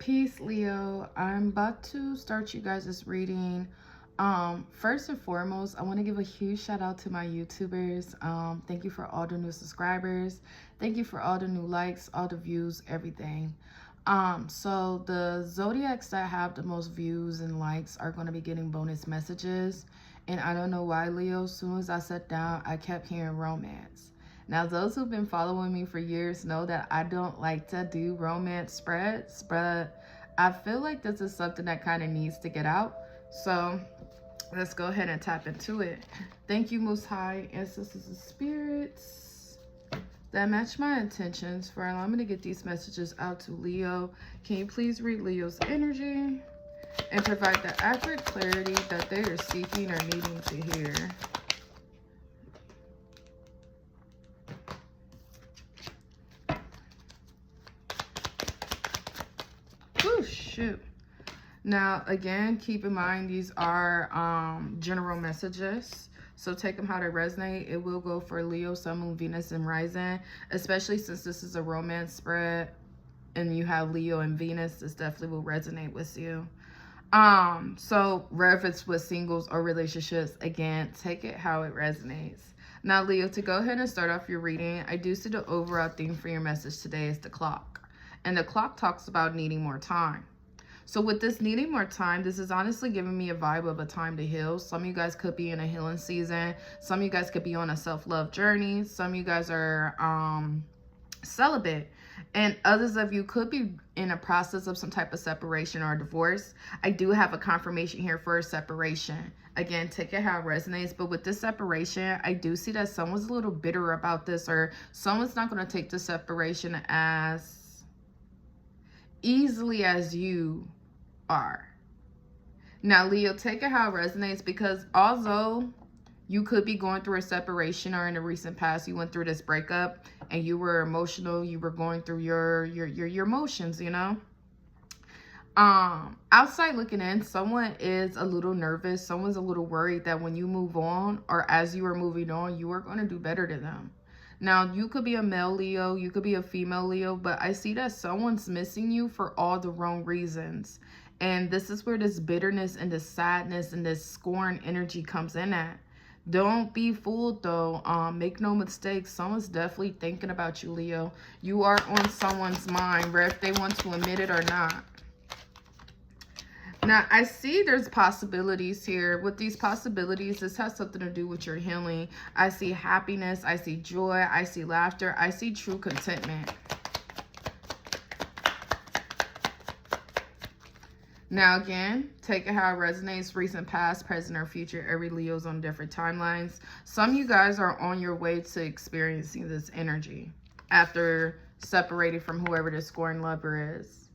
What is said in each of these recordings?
Peace, Leo. I'm about to start you guys' reading. First and foremost, I want to give a huge shout out to my YouTubers. Thank you for all the new subscribers. Thank you for all the new likes, all the views, everything. So the zodiacs that have the most views and likes are going to be getting bonus messages. And I don't know why, Leo, as soon as I sat down, I kept hearing romance. Now, those who've been following me for years know that I don't like to do romance spreads, but I feel like this is something that kind of needs to get out. So let's go ahead and tap into it. Thank you, Most High, ancestors and spirits that match my intentions for allowing me to get these messages out to Leo. Can you please read Leo's energy and provide the accurate clarity that they are seeking or needing to hear? Oh, shoot. Now, again, keep in mind these are general messages. So take them how they resonate. It will go for Leo, Sun, Moon, Venus, and Rising. Especially since this is a romance spread and you have Leo and Venus, this definitely will resonate with you. So whether it's with singles or relationships, again, take it how it resonates. Now, Leo, to go ahead and start off your reading, I do see the overall theme for your message today is the clock. And the clock talks about needing more time. So with this needing more time, this is honestly giving me a vibe of a time to heal. Some of you guys could be in a healing season. Some of you guys could be on a self-love journey. Some of you guys are celibate. And others of you could be in a process of some type of separation or divorce. I do have a confirmation here for a separation. Again, take it how it resonates. But with this separation, I do see that someone's a little bitter about this, or someone's not going to take the separation as easily as you are. Now, Leo, take it how it resonates, because although you could be going through a separation, or in the recent past you went through this breakup and you were emotional, you were going through your emotions, you know. Outside looking in, someone is a little nervous. Someone's a little worried that when you move on, or as you are moving on, you are going to do better to them. Now, you could be a male Leo, you could be a female Leo, but I see that someone's missing you for all the wrong reasons. And this is where this bitterness and this sadness and this scorn energy comes in at. Don't be fooled though. Make no mistakes. Someone's definitely thinking about you, Leo. You are on someone's mind, whether if they want to admit it or not. Now, I see there's possibilities here. With these possibilities, this has something to do with your healing. I see happiness. I see joy. I see laughter. I see true contentment. Now, again, take it how it resonates. Recent, past, present, or future. Every Leo's on different timelines. Some of you guys are on your way to experiencing this energy after separating from whoever this scorned lover is.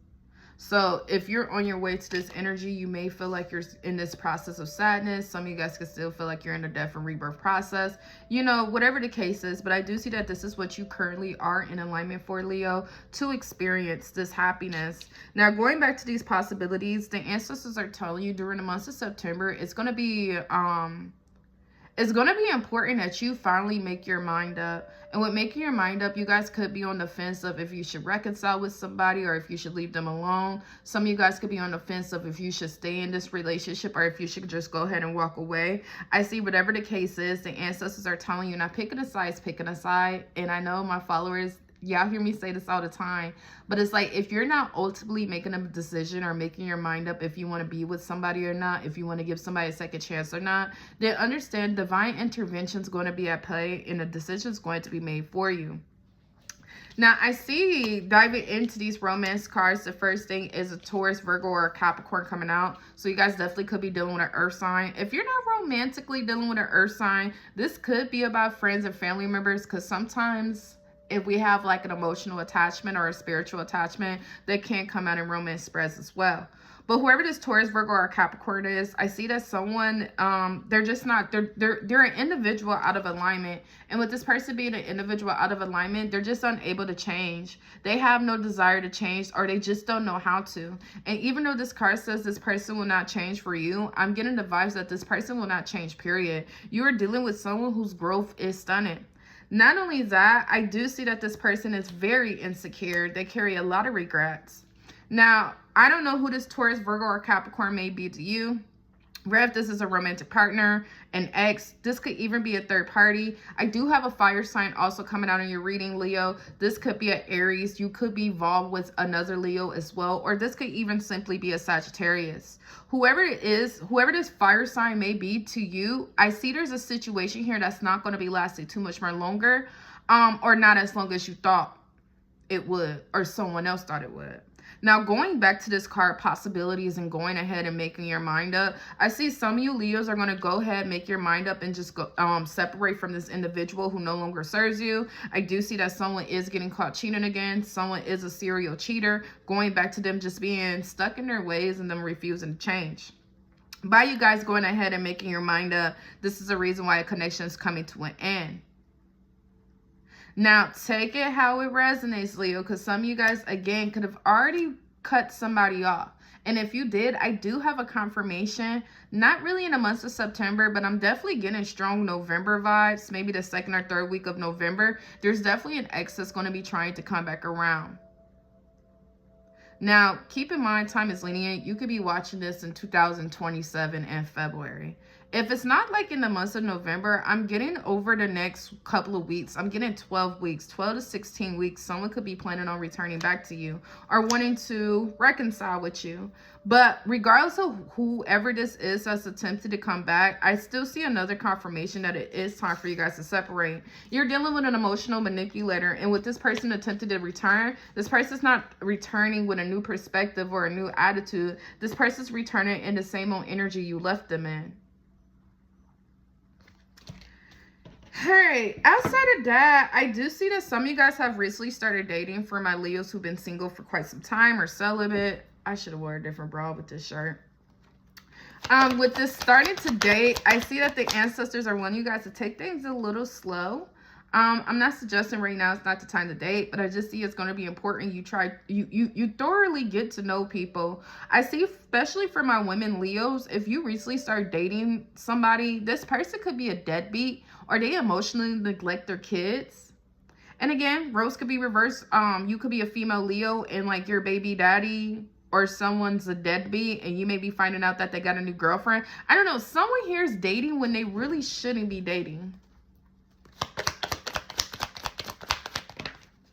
So if you're on your way to this energy, you may feel like you're in this process of sadness. Some of you guys could still feel like you're in a death and rebirth process, you know, whatever the case is. But I do see that this is what you currently are in alignment for, Leo, to experience this happiness. Now, going back to these possibilities, the ancestors are telling you during the month of September, it's going to be important that you finally make your mind up. And with making your mind up, you guys could be on the fence of if you should reconcile with somebody or if you should leave them alone. Some of you guys could be on the fence of if you should stay in this relationship or if you should just go ahead and walk away. I see whatever the case is, the ancestors are telling you, not picking a side is picking a side. And I know my followers, y'all hear me say this all the time, but it's like, if you're not ultimately making a decision or making your mind up if you want to be with somebody or not, if you want to give somebody a second chance or not, then understand divine intervention is going to be at play and a decision is going to be made for you. Now, I see diving into these romance cards, the first thing is a Taurus, Virgo, or a Capricorn coming out. So you guys definitely could be dealing with an earth sign. If you're not romantically dealing with an earth sign, this could be about friends and family members, because sometimes if we have like an emotional attachment or a spiritual attachment, that can come out in romance spreads as well. But whoever this Taurus, Virgo, or Capricorn is, I see that someone, they're just not, they're an individual out of alignment. And with this person being an individual out of alignment, they're just unable to change. They have no desire to change, or they just don't know how to. And even though this card says this person will not change for you, I'm getting the vibes that this person will not change, period. You are dealing with someone whose growth is stunted. Not only that, I do see that this person is very insecure. They carry a lot of regrets. Now, I don't know who this Taurus, Virgo, or Capricorn may be to you. If this is a romantic partner, an ex, this could even be a third party. I do have a fire sign also coming out in your reading, Leo. This could be an Aries. You could be involved with another Leo as well, or this could even simply be a Sagittarius. Whoever it is, whoever this fire sign may be to you, I see there's a situation here that's not going to be lasting too much more longer, or not as long as you thought it would, or someone else thought it would. Now, going back to this card, possibilities, and going ahead and making your mind up, I see some of you Leos are going to go ahead, make your mind up, and just go separate from this individual who no longer serves you. I do see that someone is getting caught cheating again. Someone is a serial cheater, going back to them just being stuck in their ways and them refusing to change. By you guys going ahead and making your mind up, this is a reason why a connection is coming to an end. Now, take it how it resonates, Leo, because some of you guys, again, could have already cut somebody off. And if you did, I do have a confirmation, not really in the month of September, but I'm definitely getting strong November vibes, maybe the second or third week of November. There's definitely an ex that's going to be trying to come back around. Now, keep in mind, time is lenient. You could be watching this in 2027 in February. If it's not like in the month of November, I'm getting over the next couple of weeks. I'm getting 12 weeks, 12 to 16 weeks. Someone could be planning on returning back to you or wanting to reconcile with you. But regardless of whoever this is that's attempted to come back, I still see another confirmation that it is time for you guys to separate. You're dealing with an emotional manipulator, and with this person attempted to return, this person's not returning with a new perspective or a new attitude. This person's returning in the same old energy you left them in. Hey, outside of that, I do see that some of you guys have recently started dating. For my Leos who've been single for quite some time or celibate. I should have worn a different bra with this shirt. With this starting to date, I see that the ancestors are wanting you guys to take things a little slow. I'm not suggesting right now it's not the time to date, but I just see it's going to be important you thoroughly get to know people. I see, especially for my women Leos, if you recently start dating somebody, this person could be a deadbeat or they emotionally neglect their kids. And again, roles could be reversed. You could be a female Leo and like your baby daddy or someone's a deadbeat and you may be finding out that they got a new girlfriend. I don't know. Someone here is dating when they really shouldn't be dating.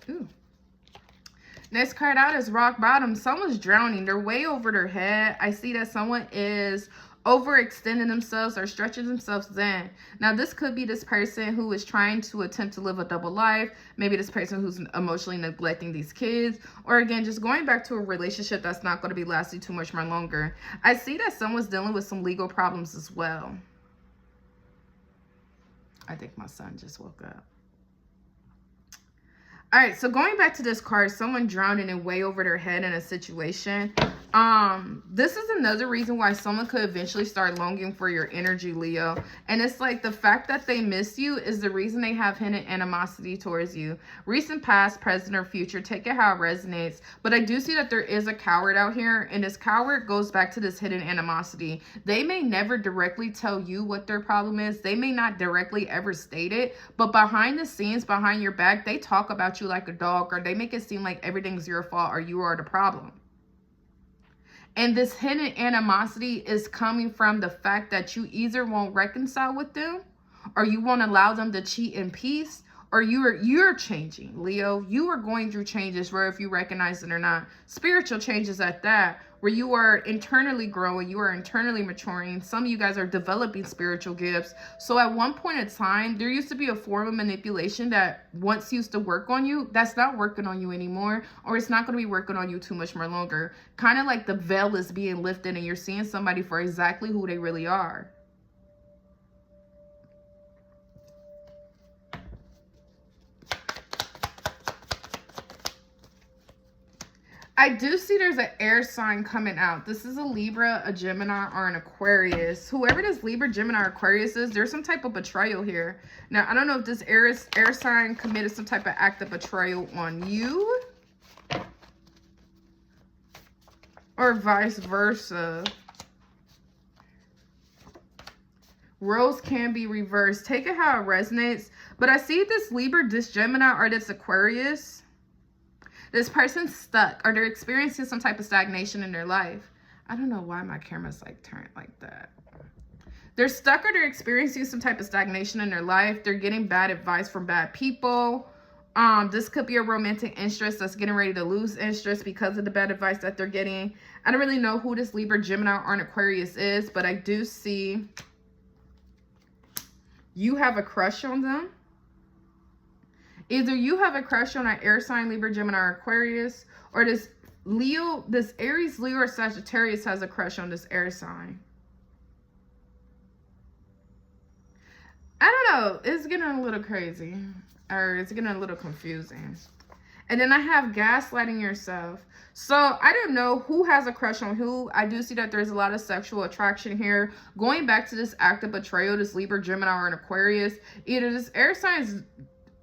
Ooh. Next card out is rock bottom. Someone's drowning. They're way over their head. I see that someone is overextending themselves or stretching themselves thin. Now, this could be this person who is trying to attempt to live a double life. Maybe this person who's emotionally neglecting these kids. Or again, just going back to a relationship that's not going to be lasting too much more longer. I see that someone's dealing with some legal problems as well. I think my son just woke up. All right, so going back to this card, someone drowning and way over their head in a situation. This is another reason why someone could eventually start longing for your energy, Leo. And it's like the fact that they miss you is the reason they have hidden animosity towards you. Recent, past, present, or future, take it how it resonates. But I do see that there is a coward out here, and this coward goes back to this hidden animosity. They may never directly tell you what their problem is. They may not directly ever state it, but behind the scenes, behind your back, they talk about you like a dog, or they make it seem like everything's your fault or you are the problem. And this hidden animosity is coming from the fact that you either won't reconcile with them or you won't allow them to cheat in peace, or you're changing, Leo. You are going through changes, where if you recognize it or not, spiritual changes at that, where you are internally growing, you are internally maturing. Some of you guys are developing spiritual gifts. So at one point in time, there used to be a form of manipulation that once used to work on you, that's not working on you anymore, or it's not going to be working on you too much more longer. Kind of like the veil is being lifted and you're seeing somebody for exactly who they really are. I do see there's an air sign coming out. This is a Libra, a Gemini, or an Aquarius. Whoever this Libra, Gemini, or Aquarius is, there's some type of betrayal here. Now, I don't know if this air sign committed some type of act of betrayal on you, or vice versa. Roles can be reversed. Take it how it resonates. But I see this Libra, this Gemini, or this Aquarius. This person's stuck, or they're experiencing some type of stagnation in their life. I don't know why my camera's like turned like that. They're stuck, or they're experiencing some type of stagnation in their life. They're getting bad advice from bad people. This could be a romantic interest that's getting ready to lose interest because of the bad advice that they're getting. I don't really know who this Libra, Gemini, or an Aquarius is, but I do see you have a crush on them. Either you have a crush on an air sign, Libra, Gemini, or Aquarius, or this Leo, this Aries, Leo, or Sagittarius has a crush on this air sign. I don't know. It's getting a little crazy, or it's getting a little confusing. And then I have gaslighting yourself. So I don't know who has a crush on who. I do see that there's a lot of sexual attraction here. Going back to this act of betrayal, this Libra, Gemini, or an Aquarius, either this air sign is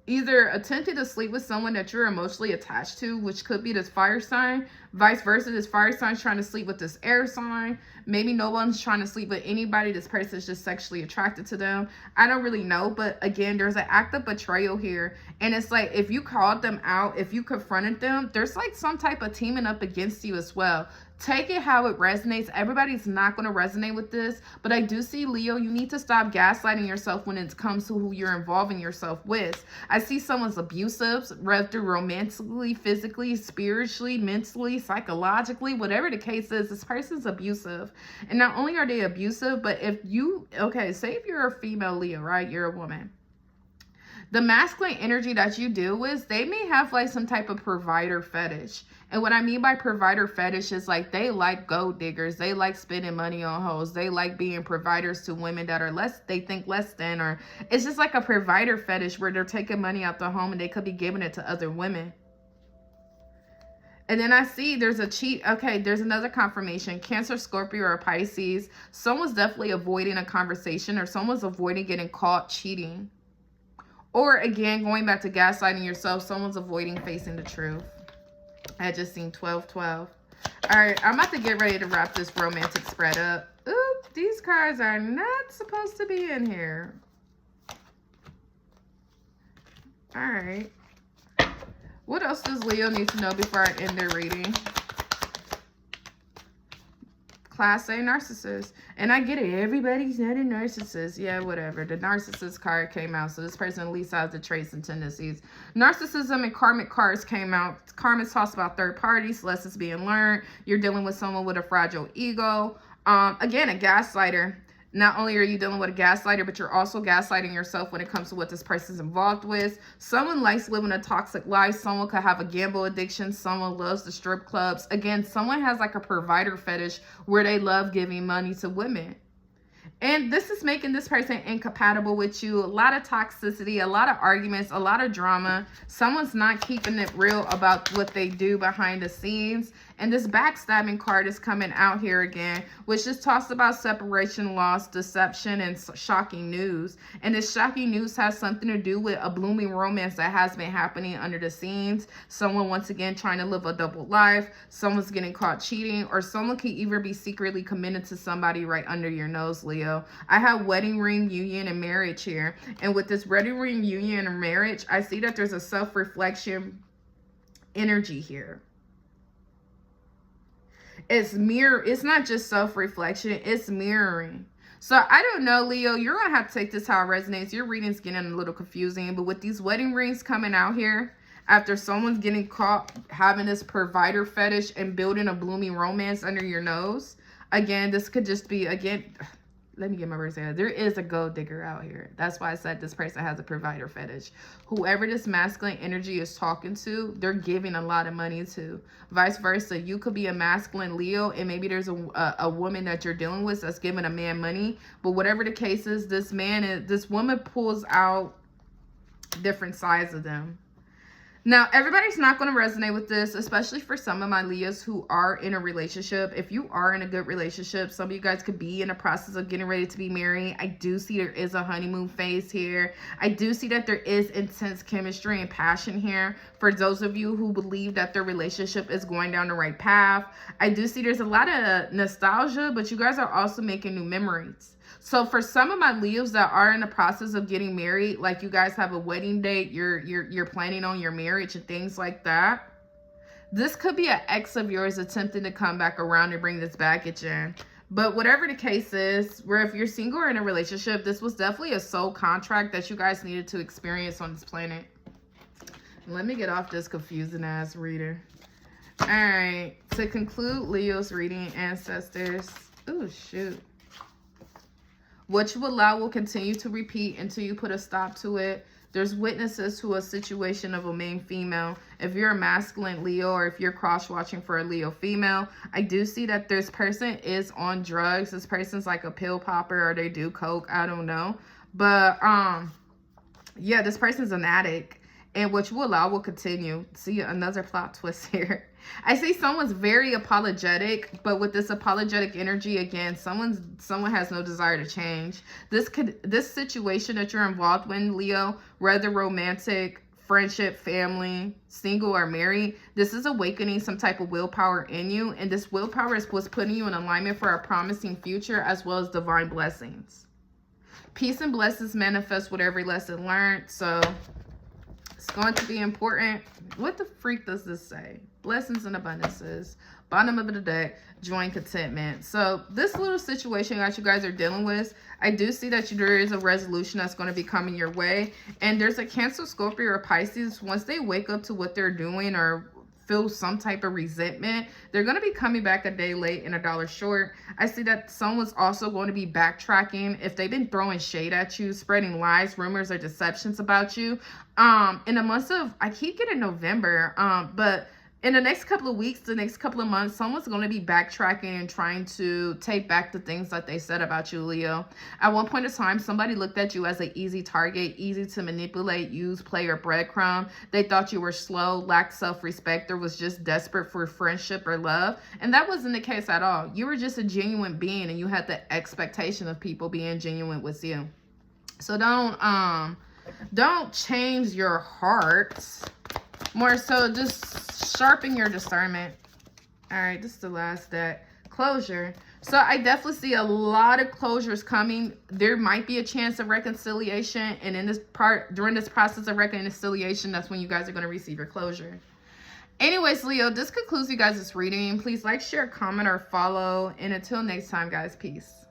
either attempting to sleep with someone that you're emotionally attached to, which could be this fire sign. Vice versa, this fire sign is trying to sleep with this air sign. Maybe no one's trying to sleep with anybody. This person is just sexually attracted to them. I don't really know. But again, there's an act of betrayal here. And it's like, if you called them out, if you confronted them, there's like some type of teaming up against you as well. Take it how it resonates. Everybody's not going to resonate with this. But I do see, Leo, you need to stop gaslighting yourself when it comes to who you're involving yourself with. I see someone's abusive, whether romantically, physically, spiritually, mentally, psychologically, whatever the case is, this person's abusive. And not only are they abusive, but if you, okay, say if you're a female Leo, right? You're a woman. The masculine energy that you deal with, they may have like some type of provider fetish. And what I mean by provider fetish is like they like gold diggers. They like spending money on hoes. They like being providers to women that are less, they think less than, or it's just like a provider fetish where they're taking money out the home and they could be giving it to other women. And then I see there's a cheat. Okay, there's another confirmation. Cancer, Scorpio, or Pisces. Someone's definitely avoiding a conversation, or someone's avoiding getting caught cheating. Or again, going back to gaslighting yourself, someone's avoiding facing the truth. I just seen 12-12. All right, I'm about to get ready to wrap this romantic spread up. Oop, these cards are not supposed to be in here. All right. What else does Leo need to know before I end their reading? Class A narcissist. And I get it. Everybody's not a narcissist. Yeah, whatever. The narcissist card came out. So this person at least has the traits and tendencies. Narcissism and karmic cards came out. Karma talks about third parties. Lessons being learned. You're dealing with someone with a fragile ego. Again, a gaslighter. Not only are you dealing with a gaslighter, but you're also gaslighting yourself when it comes to what this person's involved with. Someone likes living a toxic life. Someone could have a gamble addiction. Someone loves the strip clubs. Again, someone has like a provider fetish where they love giving money to women. And this is making this person incompatible with you. A lot of toxicity, a lot of arguments, a lot of drama. Someone's not keeping it real about what they do behind the scenes. And this backstabbing card is coming out here again, which just talks about separation, loss, deception, and shocking news. And this shocking news has something to do with a blooming romance that has been happening under the scenes. Someone, once again, trying to live a double life. Someone's getting caught cheating, or someone can even be secretly committed to somebody right under your nose, Leo. I have wedding ring, union, and marriage here. And with this wedding ring, union, and marriage, I see that there's a self-reflection energy here. It's not just self-reflection, it's mirroring. So I don't know, Leo, you're going to have to take this how it resonates. Your reading's getting a little confusing, but with these wedding rings coming out here, after someone's getting caught having this provider fetish and building a blooming romance under your nose, again, this could just be, again, let me get my words out. There is a gold digger out here. That's why I said this person has a provider fetish. Whoever this masculine energy is talking to, they're giving a lot of money to. Vice versa, you could be a masculine Leo, and maybe there's a woman that you're dealing with that's giving a man money. But whatever the case is, this woman pulls out different sides of them. Now, everybody's not going to resonate with this, especially for some of my Leos who are in a relationship. If you are in a good relationship, some of you guys could be in the process of getting ready to be married. I do see there is a honeymoon phase here. I do see that there is intense chemistry and passion here for those of you who believe that their relationship is going down the right path. I do see there's a lot of nostalgia, but you guys are also making new memories. So for some of my Leos that are in the process of getting married, like you guys have a wedding date, you're planning on your marriage and things like that. This could be an ex of yours attempting to come back around and bring this baggage in. But whatever the case is, where if you're single or in a relationship, this was definitely a soul contract that you guys needed to experience on this planet. Let me get off this confusing ass reader. All right. To conclude Leo's reading, ancestors. Oh, shoot. What you allow will continue to repeat until you put a stop to it. There's witnesses to a situation of a main female. If you're a masculine Leo or if you're cross-watching for a Leo female, I do see that this person is on drugs. This person's like a pill popper or they do coke. I don't know. But, yeah, this person's an addict. And what you allow will continue. See, another plot twist here. I see someone's very apologetic, but with this apologetic energy, again, someone has no desire to change. This situation that you're involved in, Leo, whether romantic, friendship, family, single, or married, this is awakening some type of willpower in you. And this willpower is what's putting you in alignment for a promising future as well as divine blessings. Peace and blessings manifest with every lesson learned. So it's going to be important. What the freak does this say? Blessings and abundances. Bottom of the deck, joy and contentment. So this little situation that you guys are dealing with, I do see that there is a resolution that's going to be coming your way. And there's a Cancer, Scorpio, or Pisces. Once they wake up to what they're doing or feel some type of resentment, they're going to be coming back a day late and $1 short. I see that someone's also going to be backtracking if they've been throwing shade at you, spreading lies, rumors, or deceptions about you. In the months of, I keep getting November, but in the next couple of weeks, the next couple of months, someone's going to be backtracking and trying to take back the things that they said about you, Leo. At one point in time, somebody looked at you as an easy target, easy to manipulate, use, play, or breadcrumb. They thought you were slow, lacked self-respect, or was just desperate for friendship or love. And that wasn't the case at all. You were just a genuine being, and you had the expectation of people being genuine with you. So don't change your heart. More so, just sharpen your discernment. All right, this is the last deck. Closure. So I definitely see a lot of closures coming. There might be a chance of reconciliation. And in this part, during this process of reconciliation, that's when you guys are going to receive your closure. Anyways, Leo, this concludes you guys' reading. Please like, share, comment, or follow. And until next time, guys, peace.